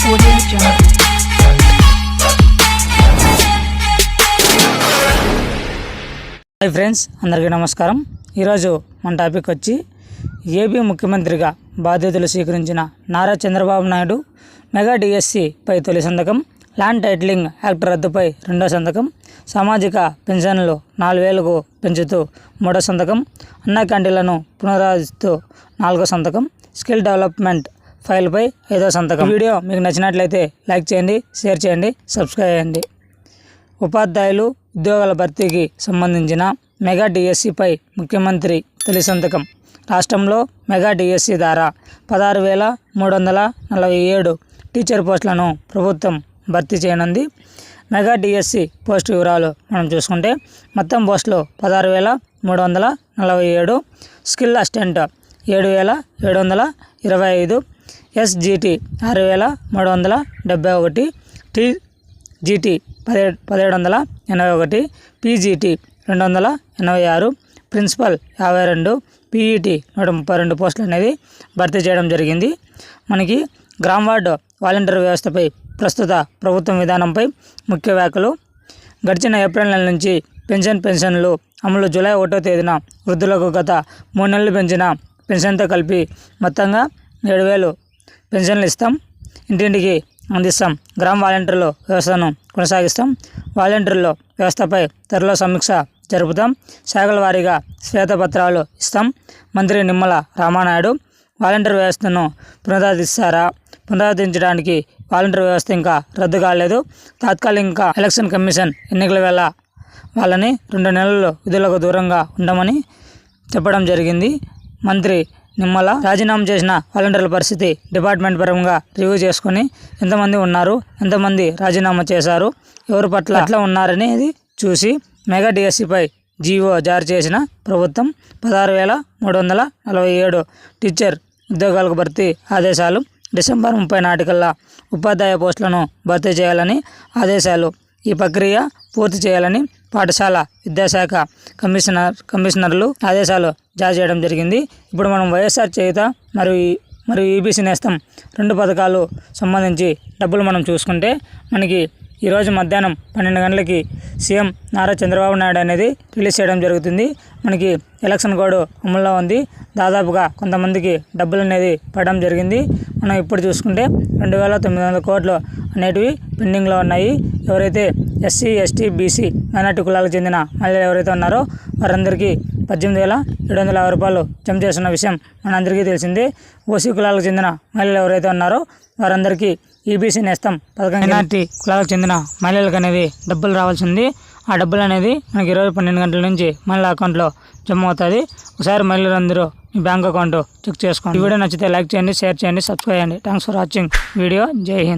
Audio Jungle. Hi friends, అందరికీ నమస్కారం. ఈరోజు మన టాపిక్ వచ్చి ఏపీ ముఖ్యమంత్రిగా బాధ్యతలు స్వీకరించిన నారా చంద్రబాబు నాయుడు మెగా డిఎస్సిపై తొలి సంతకం, ల్యాండ్ టైటిలింగ్ యాక్ట్ రద్దుపై రెండో సంతకం, సామాజిక పెన్షన్లు 4,000కు పెంచుతూ మూడో సంతకం, అన్నా క్యాంటీన్లను పునరుద్ధరిస్తూ నాలుగో సంతకం, స్కిల్ డెవలప్మెంట్ ఫైల్పై ఐదో సంతకం. వీడియో మీకు నచ్చినట్లయితే లైక్ చేయండి, షేర్ చేయండి, సబ్స్క్రైబ్ చేయండి. ఉపాధ్యాయులు ఉద్యోగాల భర్తీకి సంబంధించిన మెగా డిఎస్సిపై ముఖ్యమంత్రి తొలి సంతకం. రాష్ట్రంలో మెగా డిఎస్సి ద్వారా 16,347 టీచర్ పోస్టులను ప్రభుత్వం భర్తీ చేయనుంది. మెగా డిఎస్సి పోస్టు వివరాలు మనం చూసుకుంటే మొత్తం పోస్టులు 16,347, skill assistant 7,725, SGT 6,371, TGT 1,781, PGT 286, principal 52, PET 132 పోస్టులు అనేది భర్తీ చేయడం జరిగింది. మనకి గ్రామ వార్డు వాలంటీర్ వ్యవస్థపై ప్రస్తుత ప్రభుత్వం విధానంపై ముఖ్య వ్యాఖ్యలు. గడిచిన ఏప్రిల్ నెల నుంచి పెన్షన్లు అమలు. జూలై 1వ తేదీన వృద్ధులకు గత 3 నెలలు పెంచిన పెన్షన్తో కలిపి మొత్తంగా 7,000 పెన్షన్లు ఇస్తాం, ఇంటింటికి అందిస్తాం. గ్రామ వాలంటీర్ల వ్యవస్థను కొనసాగిస్తాం. వాలంటీర్ల వ్యవస్థపై త్వరలో సమీక్ష జరుపుతాం. శాఖల వారీగా శ్వేతపత్రాలు ఇస్తాం. మంత్రి నిమ్మల రామానాయుడు వాలంటీర్ వ్యవస్థను పునరుద్ధరించడానికి వాలంటీర్ వ్యవస్థ ఇంకా రద్దు కాలేదు. తాత్కాలిక ఎలక్షన్ కమిషన్ ఎన్నికల వేళ వాళ్ళని 2 నెలలు విధులకు దూరంగా ఉండమని చెప్పడం జరిగింది. మంత్రి నిమ్మల రాజీనామా చేసిన వాలంటీర్ల పరిస్థితి డిపార్ట్మెంట్ పరంగా రివ్యూ చేసుకుని ఎంతమంది ఉన్నారు, ఎంతమంది రాజీనామా చేశారు, ఎవరి పట్ల అట్లా ఉన్నారనేది చూసి మెగా డిఎస్సిపై జీవో జారీ చేసిన ప్రభుత్వం 16,347 టీచర్ ఉద్యోగాలకు భర్తీ ఆదేశాలు. డిసెంబర్ 30 నాటికల్లా ఉపాధ్యాయ పోస్టులను భర్తీ చేయాలని ఆదేశాలు. ఈ ప్రక్రియ పూర్తి చేయాలని పాఠశాల విద్యాశాఖ కమిషనర్లు ఆదేశాలు జారీ చేయడం జరిగింది. ఇప్పుడు మనం వైఎస్ఆర్ చేయుత మరియు ఈబీసీ నేస్తం 2 పథకాలు సంబంధించి డబ్బులు మనం చూసుకుంటే మనకి ఈరోజు మధ్యాహ్నం 12 గంటలకి సీఎం నారా చంద్రబాబు నాయుడు అనేది రిలీజ్ చేయడం జరుగుతుంది. మనకి ఎలక్షన్ కోడ్ అమల్లో ఉంది. దాదాపుగా కొంతమందికి డబ్బులు అనేది పడడం జరిగింది. మనం ఇప్పుడు చూసుకుంటే 2,900 కోట్లు అనేటివి పెండింగ్లో ఉన్నాయి. ఎవరైతే ఎస్సీ, ఎస్టీ, బీసీ, మైనార్టీ కులాలకు చెందిన మహిళలు ఎవరైతే ఉన్నారో వారందరికీ 18,750 రూపాయలు జమ చేస్తున్న విషయం మనందరికీ తెలిసిందే. ఓసీ కులాలకు చెందిన మహిళలు ఎవరైతే ఉన్నారో వారందరికీ ఈబీసీ నేస్తం పథకం మైనార్టీ కులాలకు చెందిన మహిళలకు అనేది డబ్బులు రావాల్సింది. ఆ డబ్బులు అనేది మనకి ఈరోజు 12 గంటల నుంచి మహిళల అకౌంట్లో జమ అవుతుంది. ఒకసారి మహిళలందరూ మీ బ్యాంక్ అకౌంట్ చెక్ చేసుకోండి. ఈ వీడియో నచ్చితే లైక్ చేయండి, షేర్ చేయండి, సబ్స్క్రైబ్ చేయండి. Thanks for watching video. జై హింద్.